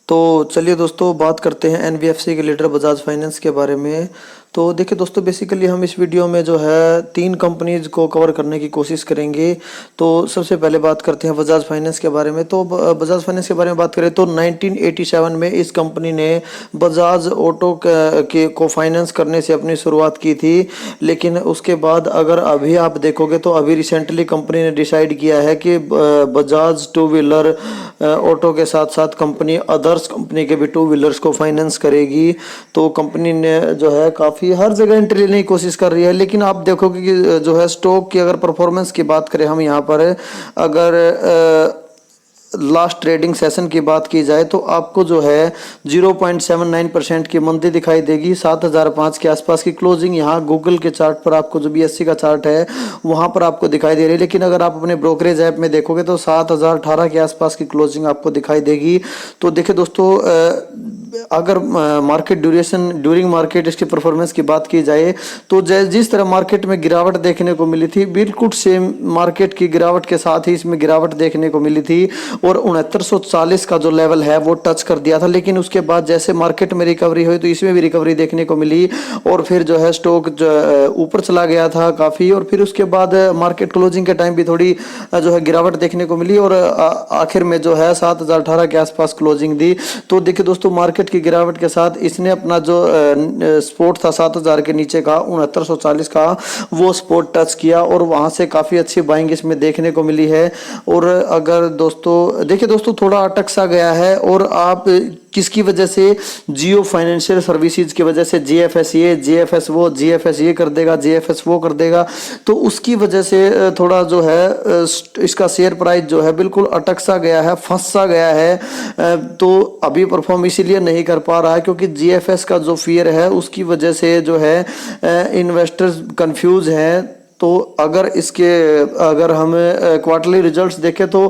तो चलिए दोस्तों बात करते हैं एनबीएफसी के लीडर बजाज फाइनेंस के बारे में। तो देखिए दोस्तों, बेसिकली हम इस वीडियो में जो है 3 कंपनीज को कवर करने की कोशिश करेंगे। तो सबसे पहले बात करते हैं बजाज फाइनेंस के बारे में। तो बजाज फाइनेंस के बारे में बात करें तो 1987 में इस कंपनी ने बजाज ऑटो के को फाइनेंस करने से अपनी शुरुआत की थी। लेकिन उसके बाद अगर अभी आप देखोगे तो अभी रिसेंटली कंपनी ने डिसाइड किया है कि बजाज टू व्हीलर ऑटो के साथ साथ कंपनी अदर्स कंपनी के भी टू व्हीलर्स को फाइनेंस करेगी। तो कंपनी ने जो है काफ़ी हर जगह एंट्री लेने की कोशिश कर रही है। लेकिन आप देखोगे कि जो है स्टॉक की अगर परफॉर्मेंस की बात करें हम यहाँ पर, अगर लास्ट ट्रेडिंग सेशन की बात की जाए तो आपको जो है 0.79% की मंदी दिखाई देगी। 7005 के आसपास की क्लोजिंग यहाँ गूगल के चार्ट पर, आपको जो बीएससी का चार्ट है वहाँ पर आपको दिखाई दे रही है। लेकिन अगर आप अपने ब्रोकरेज ऐप में देखोगे तो 7018 के आसपास की क्लोजिंग आपको दिखाई देगी। तो देखिए दोस्तों, अगर मार्केट ड्यूरिंग मार्केट इसकी परफॉर्मेंस की बात की जाए तो जिस तरह मार्केट में गिरावट देखने को मिली थी, बिल्कुल सेम मार्केट की गिरावट के साथ ही इसमें गिरावट देखने को मिली थी और 6940 का जो लेवल है वो टच कर दिया था। लेकिन उसके बाद जैसे मार्केट में रिकवरी हुई तो इसमें भी रिकवरी देखने को मिली और फिर जो है स्टॉक ऊपर चला गया था काफ़ी। और फिर उसके बाद मार्केट क्लोजिंग के टाइम भी थोड़ी जो है गिरावट देखने को मिली और आखिर में जो है 7018 के आसपास क्लोजिंग दी। तो देखिए दोस्तों, मार्केट की गिरावट के साथ इसने अपना जो स्पोर्ट था 7000 के नीचे का 6940 का, वो स्पोर्ट टच किया और वहां से काफ़ी अच्छी बाइंग इसमें देखने को मिली है। और अगर दोस्तों देखिए दोस्तों, थोड़ा अटक सा गया है और आप किसकी वजह से, जियो फाइनेंशियल सर्विसेज की वजह से, जीएफएस ये कर देगा, जीएफएस वो कर देगा। तो उसकी वजह से थोड़ा जो है इसका शेयर प्राइस जो है बिल्कुल अटक सा गया है, फंस सा गया है। तो अभी परफॉर्म इसीलिए नहीं कर पा रहा है क्योंकि जीएफएस का जो फियर है उसकी वजह से जो है इन्वेस्टर्स कंफ्यूज हैं। तो अगर हम क्वार्टरली रिजल्ट्स देखें तो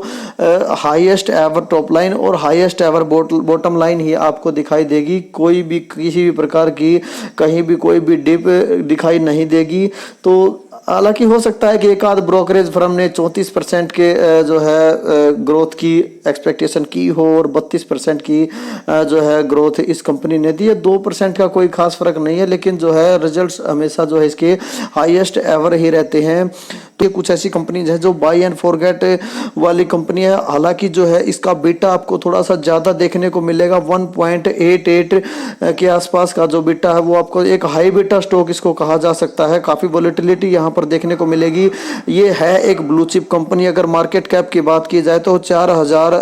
हाईएस्ट एवर टॉप लाइन और हाईएस्ट एवर बॉटम लाइन ही आपको दिखाई देगी। कोई भी किसी भी प्रकार की कहीं भी कोई भी डिप दिखाई नहीं देगी। तो हालांकि हो सकता है कि एक आध ब्रोकरेज फर्म ने 34% के जो है ग्रोथ की एक्सपेक्टेशन की हो और 32% की जो है ग्रोथ इस कंपनी ने दी है। 2% का कोई खास फर्क नहीं है, लेकिन जो है रिजल्ट्स हमेशा जो है इसके हाईएस्ट एवर ही रहते हैं। तो ये कुछ ऐसी कंपनीज हैं जो बाई एंड फॉरगेट वाली कंपनी है। हालांकि जो है इसका बीटा आपको थोड़ा सा ज़्यादा देखने को मिलेगा, 1.88 के आसपास का जो बीटा है वो आपको एक हाई बीटा स्टॉक इसको कहा जा सकता है। काफ़ी वोलेटिलिटी यहाँ पर देखने को मिलेगी। ये है एक ब्लू चिप कंपनी। अगर मार्केट कैप की बात की जाए तो 4,000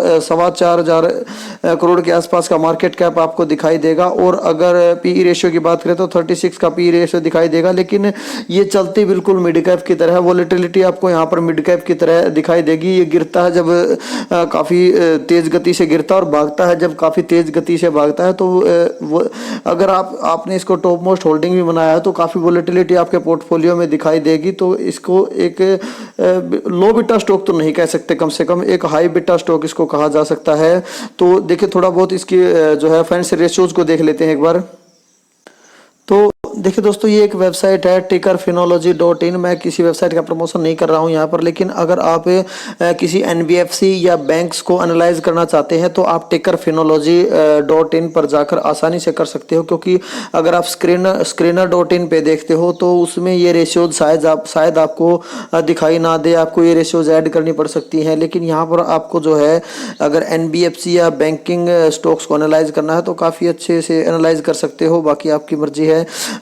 करोड़ के आसपास का मार्केट कैप आपको दिखाई देगा। और अगर पीई रेशियो की बात करें तो 36 का पीई रेशियो दिखाई देगा। लेकिन ये चलती बिल्कुल मिड कैप की तरह, वोलेटिलिटी आपको यहाँ पर मिड कैप की तरह दिखाई देगी। ये गिरता है जब काफ़ी तेज गति से गिरता है और भागता है जब काफ़ी तेज गति से भागता है। तो अगर आपने इसको टॉप मोस्ट होल्डिंग भी बनाया है तो काफ़ी वोलेटिलिटी आपके पोर्टफोलियो में दिखाई देगी। तो इसको एक लो बीटा स्टॉक तो नहीं कह सकते, कम से कम एक हाई बीटा स्टॉक इसको कहा जा सकता है। तो देखिए थोड़ा बहुत इसकी जो है फाइनेंशियल रेशियोज को देख लेते हैं एक बार। तो देखिए दोस्तों, ये एक वेबसाइट है tickerfinology.in। मैं किसी वेबसाइट का प्रमोशन नहीं कर रहा हूँ यहाँ पर, लेकिन अगर आप किसी एनबीएफसी या बैंक्स को एनालाइज करना चाहते हैं तो आप tickerfinology.in पर जाकर आसानी से कर सकते हो। क्योंकि अगर आप screener.in पे देखते हो तो उसमें ये रेशियोज शायद आपको दिखाई ना दे, आपको ये रेशियोज ऐड करनी पड़ सकती हैं। लेकिन यहाँ पर आपको जो है अगर एनबीएफसी या बैंकिंग स्टॉक्स को एनालाइज करना है तो काफ़ी अच्छे से एनालाइज कर सकते हो, बाकी आपकी मर्जी है।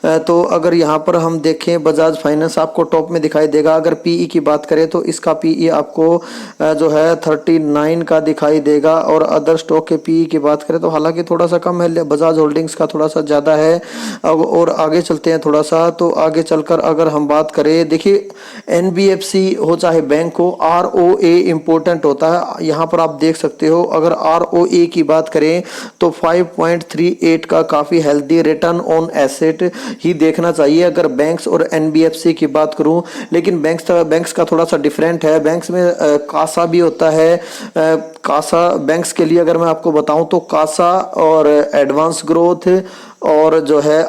तो अगर यहाँ पर हम देखें बजाज फाइनेंस आपको टॉप में दिखाई देगा। अगर पीई की बात करें तो इसका पीई आपको जो है 39 का दिखाई देगा। और अदर स्टॉक के पीई की बात करें तो हालांकि थोड़ा सा कम है, बजाज होल्डिंग्स का थोड़ा सा ज़्यादा है। और आगे चलते हैं थोड़ा सा, तो आगे चलकर अगर हम बात करें, देखिए एनबीएफसी हो चाहे बैंक हो, आरओए इंपॉर्टेंट होता है। यहाँ पर आप देख सकते हो अगर आरओए की बात करें तो 5.38 का काफ़ी हेल्दी रिटर्न ऑन एसेट ही देखना चाहिए अगर बैंक्स और एनबीएफसी की बात करूं। लेकिन बैंक्स का थोड़ा सा डिफरेंट है। बैंक्स में कासा भी होता है। कासा बैंक्स के लिए अगर मैं आपको बताऊं तो कासा और एडवांस ग्रोथ और जो है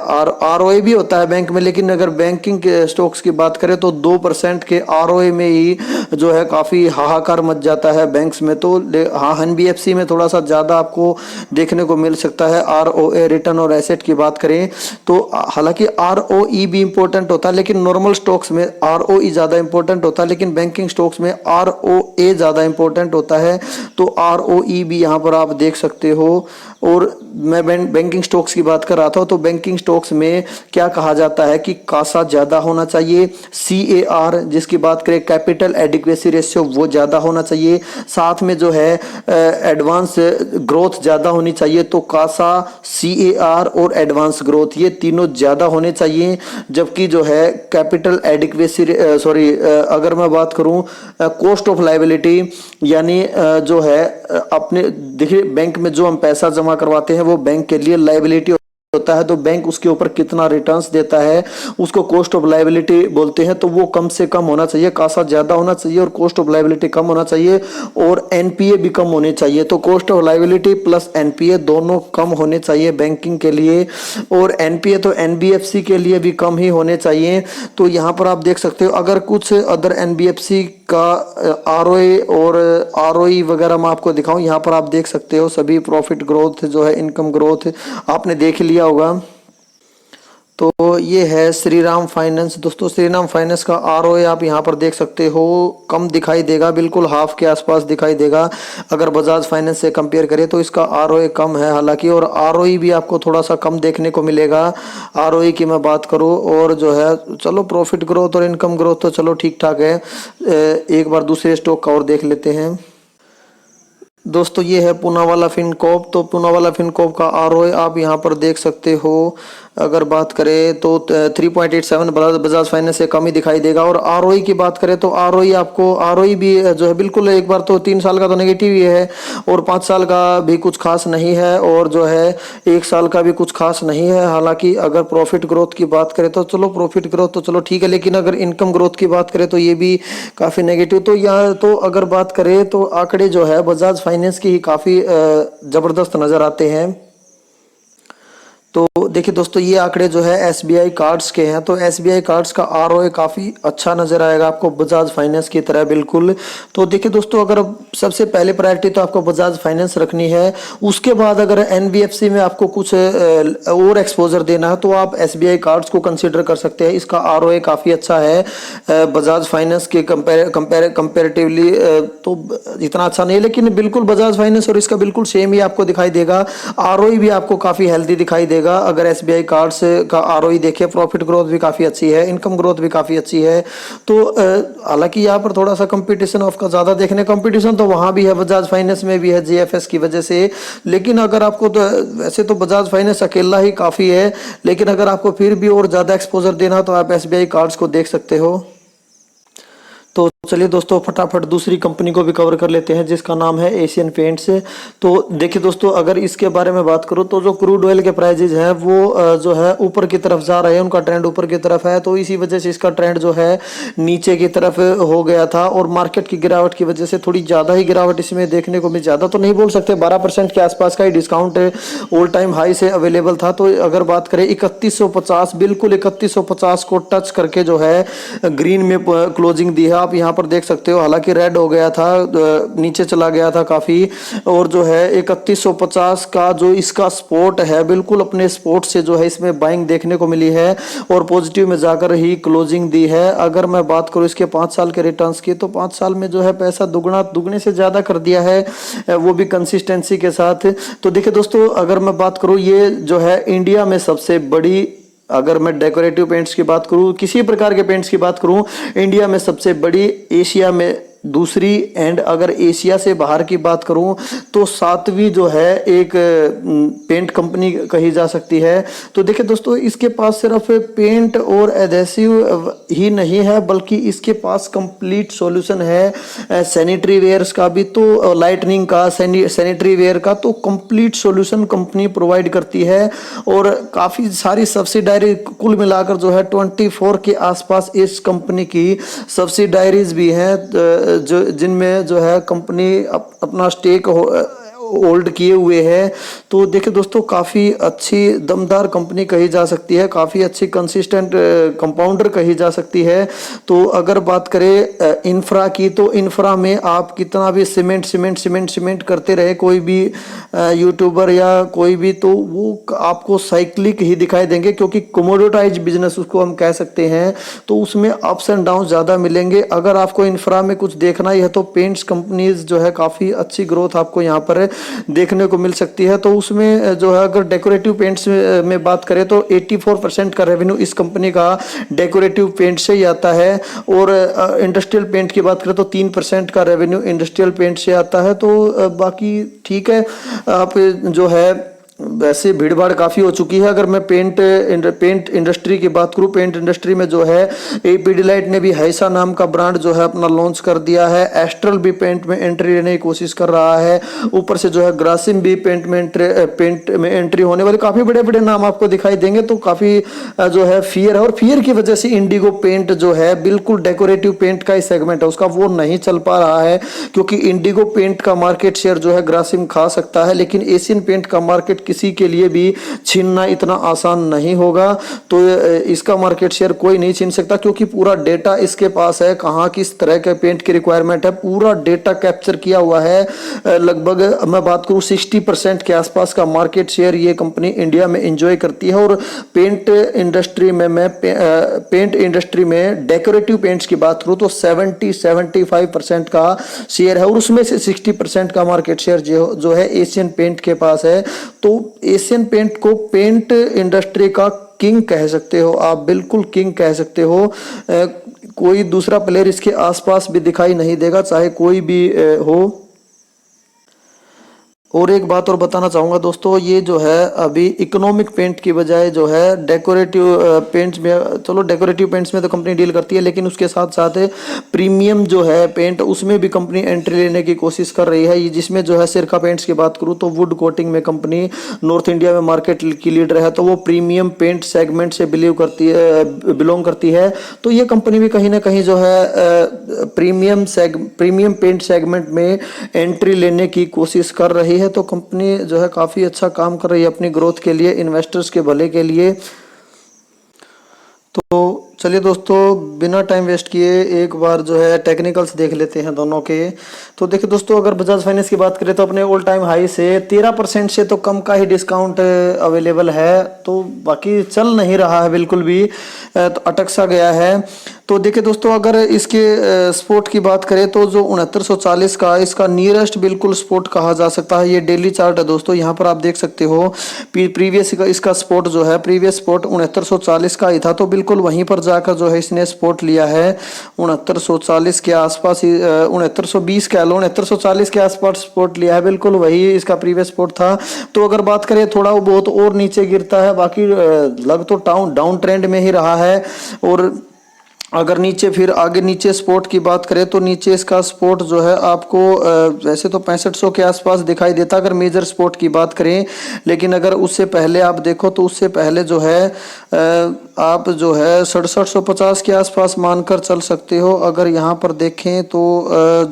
आरओए भी होता है बैंक में, लेकिन अगर बैंकिंग के स्टॉक्स की बात करें तो 2% के आरओए में ही जो है काफ़ी हाहाकार मच जाता है बैंक्स में। तो हाँ, एनबीएफसी में थोड़ा सा ज़्यादा आपको देखने को मिल सकता है आरओए, रिटर्न और एसेट की बात करें तो। हालांकि आरओई भी इंपॉर्टेंट होता है, लेकिन नॉर्मल स्टॉक्स में आरओई ज़्यादा इंपॉर्टेंट होता है, लेकिन बैंकिंग स्टॉक्स में आरओए ज़्यादा इंपॉर्टेंट होता है। तो आरओई भी यहाँ पर आप देख सकते हो। और मैं बैंकिंग स्टॉक्स की बात कर रहा था, तो बैंकिंग स्टॉक्स में क्या कहा जाता है कि कासा ज़्यादा होना चाहिए, सीएआर जिसकी बात करें कैपिटल एडिक्वेसी रेशियो वो ज़्यादा होना चाहिए, साथ में जो है एडवांस ग्रोथ ज़्यादा होनी चाहिए। तो कासा, सीएआर और एडवांस ग्रोथ ये तीनों ज़्यादा होने चाहिए। जबकि जो है कैपिटल एडिक्वेसी अगर मैं बात करूं कॉस्ट ऑफ लायबिलिटी, यानी जो है अपने देखिए बैंक में जो हम पैसा जमा करवाते हैं वो बैंक के लिए लायबिलिटी होता है। तो बैंक उसके ऊपर कितना रिटर्न्स देता है उसको कॉस्ट ऑफ लायबिलिटी बोलते हैं। तो वो कम से कम होना चाहिए, कासा ज्यादा होना चाहिए और कॉस्ट ऑफ लायबिलिटी कम होना चाहिए, और एनपीए भी कम होने चाहिए। तो cost of liability plus NPA दोनों कम होने चाहिए बैंकिंग के लिए, और एनपीए तो एनबीएफसी के लिए भी कम ही होने चाहिए। तो यहाँ पर आप देख सकते हो अगर कुछ अदर एनबीएफसी का आरओए और आरओई वगैरह मैं आपको दिखाऊं, यहाँ पर आप देख सकते हो सभी प्रॉफिट ग्रोथ जो है, इनकम ग्रोथ आपने देख लिया होगा। तो ये है श्रीराम फाइनेंस। दोस्तों श्रीराम फाइनेंस का आरओए आप यहाँ पर देख सकते हो, कम दिखाई देगा, बिल्कुल हाफ के आसपास दिखाई देगा। अगर बजाज फाइनेंस से कंपेयर करें तो इसका आरओए कम है हालांकि, और आरओई भी आपको थोड़ा सा कम देखने को मिलेगा। आरओई की मैं बात करूँ और जो है चलो प्रॉफिट ग्रोथ और इनकम ग्रोथ तो चलो ठीक ठाक है। एक बार दूसरे स्टॉक का और देख लेते हैं। दोस्तों ये है पूनावाला फिनकॉर्प। तो पूनावाला फिनकॉर्प का आरओए आप यहाँ पर देख सकते हो। अगर बात करें तो 3.87 बजाज फाइनेंस से कम ही दिखाई देगा। और आरओई की बात करें तो आरओई आपको आरओई भी जो है बिल्कुल एक बार तो 3 साल का तो नेगेटिव ही है, और 5 साल का भी कुछ खास नहीं है, और जो है 1 साल का भी कुछ खास नहीं है। हालांकि अगर प्रॉफिट ग्रोथ की बात करें तो चलो प्रॉफिट ग्रोथ तो चलो ठीक है, लेकिन अगर इनकम ग्रोथ की बात करें तो ये भी काफ़ी नेगेटिव। तो यहाँ तो अगर बात करें तो आंकड़े जो है बजाज फाइनेंस की ही काफ़ी ज़बरदस्त नज़र आते हैं। तो देखिए दोस्तों ये आंकड़े जो है एसबीआई कार्ड्स के हैं। तो एसबीआई कार्ड्स का आरओए काफ़ी अच्छा नज़र आएगा आपको बजाज फाइनेंस की तरह बिल्कुल। तो देखिए दोस्तों अगर सबसे पहले प्रायोरिटी तो आपको बजाज फाइनेंस रखनी है, उसके बाद अगर एनबीएफसी में आपको कुछ और एक्सपोजर देना है तो आप एसबीआई कार्ड्स को कंसिडर कर सकते हैं। इसका आरओए काफ़ी अच्छा है बजाज फाइनेंस के कंपेरेटिवली, तो इतना अच्छा नहीं है, लेकिन बिल्कुल बजाज फाइनेंस और इसका बिल्कुल सेम ही आपको दिखाई देगा। आरओई भी आपको काफ़ी हेल्दी दिखाई देगा अगर एसबीआई कार्ड्स का आरओई देखें। प्रॉफिट ग्रोथ भी काफ़ी अच्छी है, इनकम ग्रोथ भी काफ़ी अच्छी है। तो हालांकि यहाँ पर थोड़ा सा कंपटीशन आपका ज़्यादा देखने, कंपटीशन तो वहाँ भी है, बजाज फाइनेंस में भी है जेएफएस की वजह से। लेकिन अगर आपको तो वैसे तो बजाज फाइनेंस अकेला ही काफ़ी है, लेकिन अगर आपको फिर भी और ज़्यादा एक्सपोजर देना तो आप एसबीआई कार्ड्स को देख सकते हो। तो चलिए दोस्तों फटाफट दूसरी कंपनी को भी कवर कर लेते हैं जिसका नाम है एशियन पेंट्स। तो देखिए दोस्तों अगर इसके बारे में बात करूं तो जो क्रूड ऑयल के प्राइजेज हैं वो जो है ऊपर की तरफ जा रहे हैं, उनका ट्रेंड ऊपर की तरफ है। तो इसी वजह से इसका ट्रेंड जो है नीचे की तरफ हो गया था, और मार्केट की गिरावट की वजह से थोड़ी ज़्यादा ही गिरावट इसमें देखने को मिली। ज़्यादा तो नहीं बोल सकते, 12% के आसपास का ही डिस्काउंट ऑल टाइम हाई से अवेलेबल था। तो अगर बात करें 3150, बिल्कुल 3150 को टच करके जो है ग्रीन में क्लोजिंग दी है, आप यहाँ पर देख सकते हो। हालांकि रेड हो गया था, नीचे चला गया था काफी, और जो है 3150 का जो इसका स्पोर्ट है बिल्कुल अपने स्पोर्ट से जो है इसमें बाइंग देखने को मिली है, और पॉजिटिव में जाकर ही क्लोजिंग दी है। अगर मैं बात करूं इसके 5 साल के रिटर्न्स की, तो 5 साल में जो है पैसा दुगने से ज्यादा कर दिया है, वो भी कंसिस्टेंसी के साथ। तो देखिए दोस्तों अगर मैं बात करूं ये जो है इंडिया में सबसे बड़ी, अगर मैं डेकोरेटिव पेंट्स की बात करूं, किसी प्रकार के पेंट्स की बात करूं, इंडिया में सबसे बड़ी, एशिया में दूसरी, एंड अगर एशिया से बाहर की बात करूं तो 7वीं जो है एक पेंट कंपनी कही जा सकती है। तो देखिए दोस्तों इसके पास सिर्फ पेंट और एडहेसिव ही नहीं है, बल्कि इसके पास कंप्लीट सॉल्यूशन है सैनिटरी वेयर्स का भी, तो लाइटनिंग का, सैनिटरी वेयर का, तो कंप्लीट सॉल्यूशन कंपनी प्रोवाइड करती है। और काफ़ी सारी सब्सिडायरी कुल मिलाकर जो है 24 के आसपास इस कंपनी की सब्सिडायरीज भी हैं, जो जिनमें जो है कंपनी अपना स्टेक होल्ड किए हुए हैं। तो देखिए दोस्तों, काफ़ी अच्छी दमदार कंपनी कही जा सकती है, काफ़ी अच्छी कंसिस्टेंट कंपाउंडर कही जा सकती है। तो अगर बात करें इंफ्रा की, तो इंफ्रा में आप कितना भी सीमेंट सीमेंट सीमेंट सीमेंट करते रहे कोई भी यूट्यूबर या कोई भी, तो वो आपको साइक्लिक ही दिखाई देंगे, क्योंकि कमोडिटाइज बिजनेस उसको हम कह सकते हैं। तो उसमें अप्स एंड डाउन ज़्यादा मिलेंगे। अगर आपको इंफ्रा में कुछ देखना ही है तो पेंट्स कंपनीज जो है काफ़ी अच्छी ग्रोथ आपको यहाँ पर देखने को मिल सकती है। तो उसमें जो है अगर डेकोरेटिव पेंट्स में बात करें तो 84% का रेवेन्यू इस कंपनी का डेकोरेटिव पेंट से ही आता है। और इंडस्ट्रियल पेंट की बात करें तो 3% का रेवेन्यू इंडस्ट्रियल पेंट से आता है। तो बाकी ठीक है, आप जो है वैसे भीड़ भाड़ काफ़ी हो चुकी है। अगर मैं पेंट इंडस्ट्री की बात करूं, पेंट इंडस्ट्री में जो है एपी डिलाइट ने भी हैसा नाम का ब्रांड जो है अपना लॉन्च कर दिया है। एस्ट्रल भी पेंट में एंट्री लेने की कोशिश कर रहा है। ऊपर से जो है ग्रासिम भी पेंट में एंट्री होने वाले काफ़ी बड़े बड़े नाम आपको दिखाई देंगे। तो काफ़ी जो है फियर है, और फियर की वजह से इंडिगो पेंट जो है बिल्कुल डेकोरेटिव पेंट का ही सेगमेंट है उसका, वो नहीं चल पा रहा है। क्योंकि इंडिगो पेंट का मार्केट शेयर जो है ग्रासिम खा सकता है, लेकिन एशियन पेंट का मार्केट किसी के लिए भी छीनना इतना आसान नहीं होगा। तो इसका मार्केट शेयर कोई नहीं छीन सकता, क्योंकि पूरा डेटा इसके पास है, कहाँ किस तरह के पेंट की रिक्वायरमेंट है, पूरा डेटा कैप्चर किया हुआ है। लगभग मैं बात करूं 60% के आसपास का मार्केट शेयर ये कंपनी इंडिया में एंजॉय करती है। और पेंट इंडस्ट्री में डेकोरेटिव पेंट्स की बात करूं तो 75% का शेयर है, और उसमें से 60% का मार्केट शेयर जो है एशियन पेंट के पास है। तो एशियन पेंट को पेंट इंडस्ट्री का किंग कह सकते हो आप, बिल्कुल किंग कह सकते हो। कोई दूसरा प्लेयर इसके आसपास भी दिखाई नहीं देगा, चाहे कोई भी हो। और एक बात और बताना चाहूँगा दोस्तों, ये जो है अभी इकोनॉमिक पेंट की बजाय जो है डेकोरेटिव पेंट्स में, चलो डेकोरेटिव पेंट्स में तो कंपनी डील करती है, लेकिन उसके साथ साथ प्रीमियम जो है पेंट उसमें भी कंपनी एंट्री लेने की कोशिश कर रही है। जिसमें जो है सिरका पेंट्स की बात करूँ तो वुड कोटिंग में कंपनी नॉर्थ इंडिया में मार्केट की लीडर है, तो वो प्रीमियम पेंट सेगमेंट से बिलोंग करती है। तो ये कंपनी भी कहीं ना कहीं जो है प्रीमियम पेंट सेगमेंट में एंट्री लेने की कोशिश कर रही है। तो कंपनी जो है काफी अच्छा काम कर रही है अपनी ग्रोथ के लिए, इन्वेस्टर्स के भले के लिए। तो चलिए दोस्तों, बिना टाइम वेस्ट किए एक बार जो है टेक्निकल्स देख लेते हैं दोनों के। तो देखिए दोस्तों, अगर बजाज फाइनेंस की बात करें तो अपने ऑल टाइम हाई से 13% से तो कम का ही डिस्काउंट अवेलेबल है। तो बाकी चल नहीं रहा है बिल्कुल भी, तो अटक सा गया है। तो देखिए दोस्तों, अगर इसके स्पोर्ट की बात करें तो जो 6940 का इसका नियरेस्ट बिल्कुल स्पोर्ट कहा जा सकता है। ये डेली चार्ट है दोस्तों, यहाँ पर आप देख सकते हो प्रीवियस इसका स्पोर्ट जो है, प्रीवियस स्पोर्ट 6940 का ही था। तो बिल्कुल वहीं पर जाकर जो है इसने स्पोर्ट लिया है 6940 के आसपास ही, 6920 कह लो, 6940 के आसपास स्पोर्ट लिया है, बिल्कुल वही इसका प्रीवियस स्पोर्ट था। तो अगर बात करें थोड़ा बहुत और नीचे गिरता है, बाकी लग तो डाउन ट्रेंड में ही रहा है। और अगर नीचे फिर आगे नीचे स्पोर्ट की बात करें तो नीचे इसका स्पोर्ट जो है आपको वैसे तो 6500 के आसपास दिखाई देता अगर मेजर स्पोर्ट की बात करें। लेकिन अगर उससे पहले आप देखो तो उससे पहले जो है आप जो है 6750 के आसपास मानकर चल सकते हो। अगर यहाँ पर देखें तो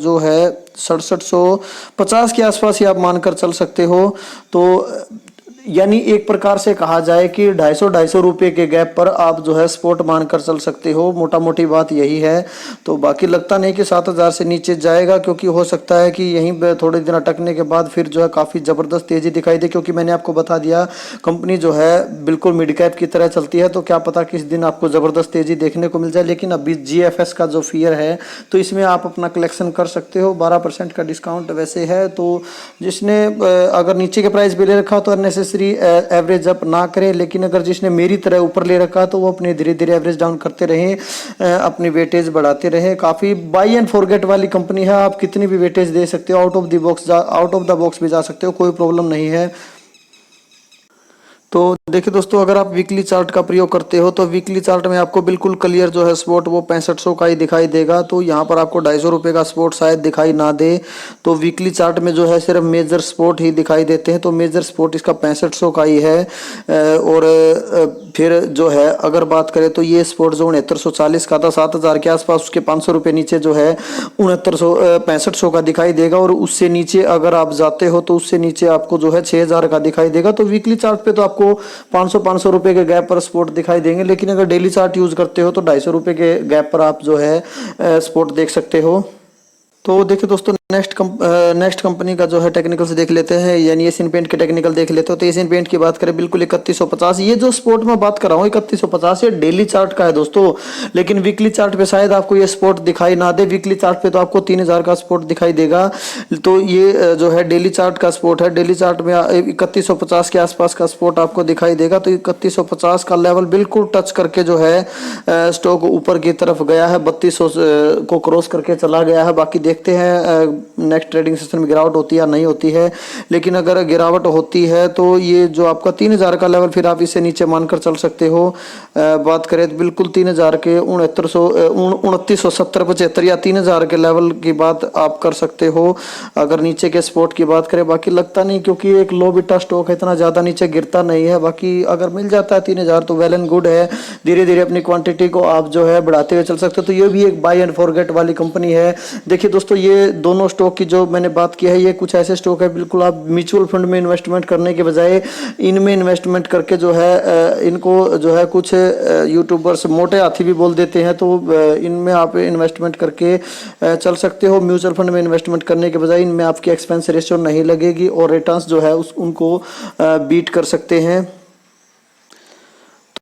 जो है 6750 के आसपास ही आप मानकर चल सकते हो। तो यानी एक प्रकार से कहा जाए कि 250 रुपये के गैप पर आप जो है स्पोर्ट मानकर चल सकते हो, मोटा मोटी बात यही है। तो बाकी लगता नहीं कि 7000 से नीचे जाएगा, क्योंकि हो सकता है कि यहीं पे थोड़े दिन अटकने के बाद फिर जो है काफ़ी ज़बरदस्त तेज़ी दिखाई दे, क्योंकि मैंने आपको बता दिया कंपनी जो है बिल्कुल मिड कैप की तरह चलती है। तो क्या पता किस दिन आपको ज़बरदस्त तेज़ी देखने को मिल जाए। लेकिन अभी GFS का जो फियर है तो इसमें आप अपना कलेक्शन कर सकते हो, 12% का डिस्काउंट वैसे है। तो जिसने अगर नीचे के प्राइस भी ले रखा तो एवरेज अप ना करें, लेकिन अगर जिसने मेरी तरह ऊपर ले रखा तो वो अपने धीरे धीरे एवरेज डाउन करते रहें, अपनी वेटेज बढ़ाते रहें। काफ़ी बाई एंड फॉरगेट वाली कंपनी है, आप कितनी भी वेटेज दे सकते हो, आउट ऑफ द बॉक्स भी जा सकते हो, कोई प्रॉब्लम नहीं है। तो देखिए दोस्तों, अगर आप वीकली चार्ट का प्रयोग करते हो तो वीकली चार्ट में आपको बिल्कुल क्लियर जो है स्पॉट वो 6500 का ही दिखाई देगा। तो यहाँ पर आपको 250 रुपये का स्पॉट शायद दिखाई ना दे। तो वीकली चार्ट में जो है सिर्फ मेजर स्पॉट ही दिखाई देते हैं। तो मेजर स्पॉट इसका 6500 का ही है। और फिर जो है अगर बात करें तो ये स्पोर्ट जो 6940 का था 7000 के आसपास, उसके 500 रुपये नीचे जो है 6965 का दिखाई देगा। और उससे नीचे अगर आप जाते हो तो उससे नीचे आपको जो है 6000 का दिखाई देगा। तो वीकली चार्ट पे तो आपको 500 रुपये के गैप पर स्पोर्ट दिखाई देंगे, लेकिन अगर डेली चार्ट यूज करते हो तो 250 रुपये के गैप पर आप जो है स्पोर्ट देख सकते हो। तो देखिए दोस्तों, नेक्स्ट कंपनी का जो है टेक्निकल से देख लेते हैं, यानी एशियन पेंट के टेक्निकल देख लेते हो। तो एशियन पेंट की बात करें बिल्कुल 3150, ये जो स्पोर्ट में बात कर रहा हूँ 3150 ये डेली चार्ट का है दोस्तों, लेकिन वीकली चार्ट पे शायद आपको ये स्पोर्ट दिखाई ना दे। वीकली चार्ट पे तो आपको 3000 का स्पोर्ट दिखाई देगा। तो ये जो है डेली चार्ट का स्पोर्ट है, डेली चार्ट में 3150 के आसपास का स्पोर्ट आपको दिखाई देगा। तो 3150 का लेवल बिल्कुल टच करके जो है स्टॉक ऊपर की तरफ गया है, 3200 को क्रॉस करके चला गया है। बाकी देखते हैं नेक्स्ट ट्रेडिंग सेशन में गिरावट होती है या नहीं होती है, लेकिन अगर गिरावट होती है तो ये जो आपका 3000 का लेवल फिर आप इससे नीचे मानकर चल सकते हो। बात करें तो बिल्कुल 3000 के 2970 75 या 3000 के लेवल की बात आप कर सकते हो अगर नीचे के स्पोर्ट की बात करें। बाकी लगता नहीं, क्योंकि एक लो बिटा स्टॉक है, इतना ज़्यादा नीचे गिरता नहीं है। बाकी अगर मिल जाता है 3000 तो वेल एंड गुड है, धीरे धीरे अपनी क्वांटिटी को आप जो है बढ़ाते हुए चल सकते हो। तो ये भी एक बाय एंड फॉरगेट वाली कंपनी है। देखिए दोस्तों, ये दोनों स्टॉक की जो मैंने बात की है, ये कुछ ऐसे स्टॉक है बिल्कुल आप म्यूचुअल फंड में इन्वेस्टमेंट करने के बजाय इनमें इन्वेस्टमेंट करके जो है इनको जो है कुछ यूट्यूबर्स मोटे हाथी भी बोल देते हैं, तो इनमें आप इन्वेस्टमेंट करके चल सकते हो। म्यूचुअल फंड में इन्वेस्टमेंट करने के बजाय इनमें आपकी एक्सपेंस रेशियो नहीं लगेगी और रिटर्न्स जो है उनको बीट कर सकते हैं।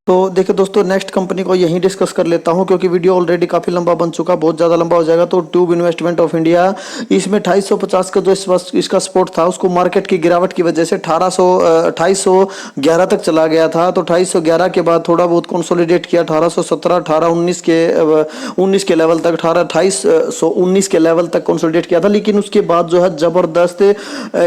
तो देखिए दोस्तों, नेक्स्ट कंपनी को यहीं डिस्कस कर लेता हूं, क्योंकि वीडियो ऑलरेडी काफ़ी लंबा बन चुका, बहुत ज़्यादा लंबा हो जाएगा। तो ट्यूब इन्वेस्टमेंट ऑफ इंडिया, इसमें 2850 का जो इसका सपोर्ट था, उसको मार्केट की गिरावट की वजह से 2811 तक चला गया था। तो 2811 के बाद थोड़ा बहुत कंसोलिडेट किया, 1817 1819 के लेवल तक, 2819 के लेवल तक कंसोलिडेट किया था। लेकिन उसके बाद जो है ज़बरदस्त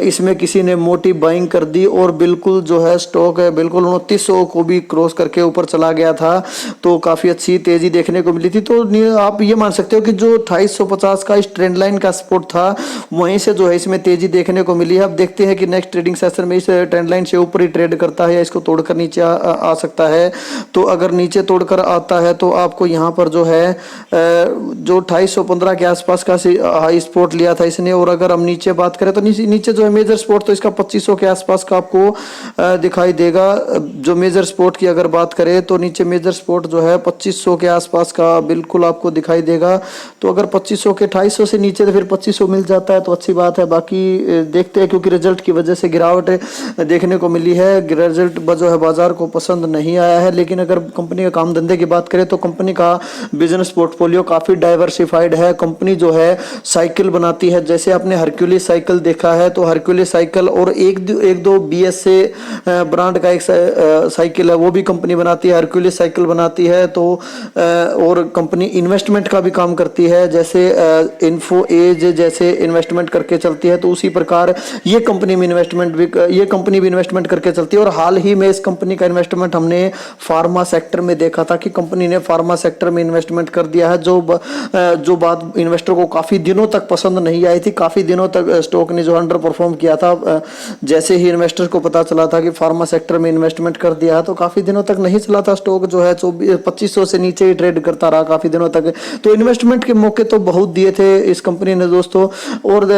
इसमें किसी ने मोटी बाइंग कर दी और बिल्कुल जो है स्टॉक है बिल्कुल 2900 को भी क्रॉस करके ऊपर चला गया था। तो काफी अच्छी तेजी देखने को मिली थी। तो आप ये मान सकते हो कि जो 2850 का इस ट्रेंड लाइन का सपोर्ट था, वहीं से जो है इसमें तेजी देखने को मिली है। अब देखते हैं कि नेक्स्ट ट्रेडिंग सेशन में इस ट्रेंड लाइन से ऊपर ही ट्रेड करता है या इसको तोड़कर नीचे आ सकता है। तो अगर नीचे तोड़कर आता है तो आपको यहाँ पर जो है जो 2815 के आसपास का हाई सपोर्ट लिया था इसने। और अगर हम नीचे बात करें तो नीचे जो है मेजर सपोर्ट तो इसका 2500 के आसपास का आपको दिखाई देगा। जो मेजर सपोर्ट की अगर बात करें तो नीचे मेजर सपोर्ट जो है 2500 के आसपास का बिल्कुल आपको दिखाई देगा। तो अगर 2500 के 2800 से नीचे तो फिर 2500 मिल जाता है तो अच्छी बात है। बाकी देखते हैं, क्योंकि रिजल्ट की वजह से गिरावट देखने को मिली है, रिजल्ट जो है बाजार को पसंद नहीं आया है। लेकिन अगर कंपनी के काम धंधे की बात करें तो कंपनी का बिजनेस पोर्टफोलियो काफी डाइवर्सिफाइड है। कंपनी जो है साइकिल बनाती है, जैसे आपने हरक्यूलिस साइकिल देखा है, तो हरक्यूलिस साइकिल और एक दो BSA ब्रांड का एक साइकिल है, वो भी कंपनी बनाती है, हरक्यूलिस साइकिल बनाती है। तो और कंपनी इन्वेस्टमेंट का भी काम करती है, जैसे इन्फो एज जैसे इन्वेस्टमेंट करके चलती है, तो उसी प्रकार ये कंपनी भी इन्वेस्टमेंट करके चलती है। और हाल ही में इस कंपनी का इन्वेस्टमेंट हमने फार्मा सेक्टर में देखा था कि कंपनी ने फार्मा सेक्टर में इन्वेस्टमेंट कर दिया है, जो बात इन्वेस्टर को काफी दिनों तक पसंद नहीं आई थी। काफी दिनों तक स्टॉक ने जो अंडर परफॉर्म किया था, जैसे ही इन्वेस्टर को पता चला था कि फार्मा सेक्टर में इन्वेस्टमेंट कर दिया है, तो काफी दिनों तक नहीं चला था स्टॉक, जो है 2500 से नीचे ही ट्रेड करता रहा काफी दिनों तक। तो इन्वेस्टमेंट के मौके तो बहुत दिए थे इस कंपनी ने दोस्तों। और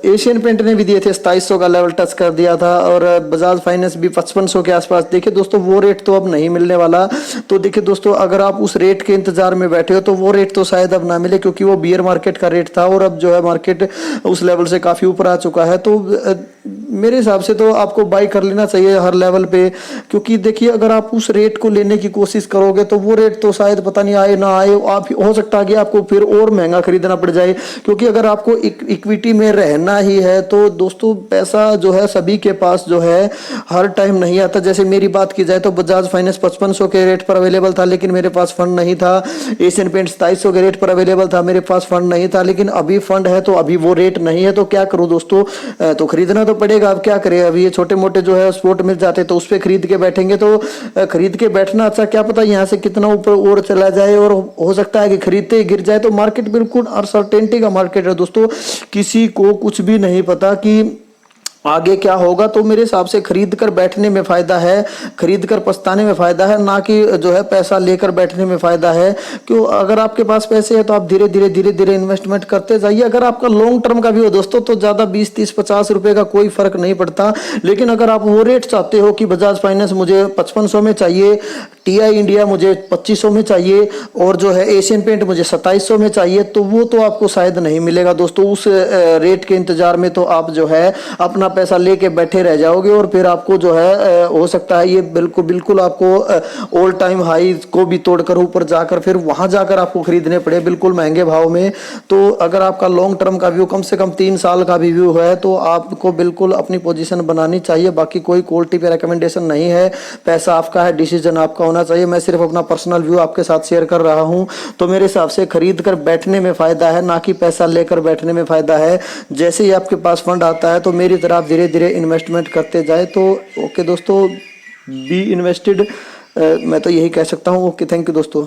एशियन पेंट ने भी दिए थे, 2700 का लेवल टच कर दिया था। और बजाज फाइनेंस भी 5500 के आसपास। देखिए दोस्तों, वो रेट तो अब नहीं मिलने वाला। तो देखिए दोस्तों, अगर आप उस रेट के इंतजार में बैठे हो तो वो रेट तो शायद अब ना मिले, क्योंकि वो बियर मार्केट का रेट था और अब जो है मार्केट उस लेवल से काफी ऊपर आ चुका है। तो मेरे हिसाब से तो आपको बाई कर लेना चाहिए हर लेवल पे, क्योंकि देखिए अगर आप उस रेट को लेने की कोशिश करोगे तो वो रेट तो शायद पता नहीं आए ना आए, आप हो सकता है कि आपको फिर और महंगा खरीदना पड़ जाए। क्योंकि अगर आपको इक्विटी में रहना ही है तो दोस्तों पैसा जो है सभी के पास जो है हर टाइम नहीं आता। जैसे मेरी बात की जाए तो बजाज फाइनेंस 5500 के रेट पर अवेलेबल था, लेकिन मेरे पास फंड नहीं था। एशियन पेंट 2700 के रेट पर अवेलेबल था, मेरे पास फंड नहीं था। लेकिन अभी फंड है तो अभी वो रेट नहीं है, तो क्या करूं दोस्तों, तो खरीदना तो पड़ेगा। अब क्या करें, अभी ये छोटे मोटे जो है स्पोर्ट मिल जाते तो उस पर खरीद के बैठेंगे, तो खरीद के बैठना अच्छा, क्या पता यहाँ से कितना ऊपर और चला जाए, और हो सकता है कि खरीदते ही गिर जाए। तो मार्केट बिल्कुल अनसर्टेनिटी का मार्केट है दोस्तों, किसी को कुछ भी नहीं पता कि आगे क्या होगा। तो मेरे हिसाब से खरीद कर बैठने में फायदा है, खरीद कर पछताने में फायदा है, ना कि जो है पैसा लेकर बैठने में फायदा है। क्यों, अगर आपके पास पैसे है तो आप धीरे धीरे इन्वेस्टमेंट करते जाइए। अगर आपका लॉन्ग टर्म का भी हो दोस्तों तो ज्यादा 20 30 50 रुपए का कोई फर्क नहीं पड़ता। लेकिन अगर आप वो रेट चाहते हो कि बजाज फाइनेंस मुझे 5500 में चाहिए, टीआई इंडिया मुझे 2500 में चाहिए और जो है एशियन पेंट मुझे 2700 में चाहिए, तो वो तो आपको शायद नहीं मिलेगा दोस्तों। उस रेट के इंतजार में तो आप जो है अपना पैसा लेके बैठे रह जाओगे और फिर आपको जो है हो सकता है ये बिल्कुल बिल्कुल आपको ऑल टाइम हाई को भी तोड़कर ऊपर जाकर फिर वहां जाकर आपको खरीदने पड़े बिल्कुल महंगे भाव में। तो अगर आपका लॉन्ग टर्म का व्यू कम से कम 3 साल का भी व्यू है तो आपको बिल्कुल अपनी पोजीशन बनानी चाहिए। बाकी कोई क्वालिटी पे रिकमेंडेशन नहीं है, पैसा आपका है, डिसीजन आपका होना चाहिए। मैं सिर्फ अपना पर्सनल व्यू आपके साथ शेयर कर रहा हूं। तो मेरे हिसाब से खरीद कर बैठने में फायदा है, ना कि पैसा लेकर बैठने में फायदा है। जैसे ही आपके पास फंड आता है तो मेरी तरह आप धीरे धीरे इन्वेस्टमेंट करते जाए। तो ओके दोस्तों, बी इन्वेस्टेड, मैं तो यही कह सकता हूँ। ओके, थैंक यू दोस्तों।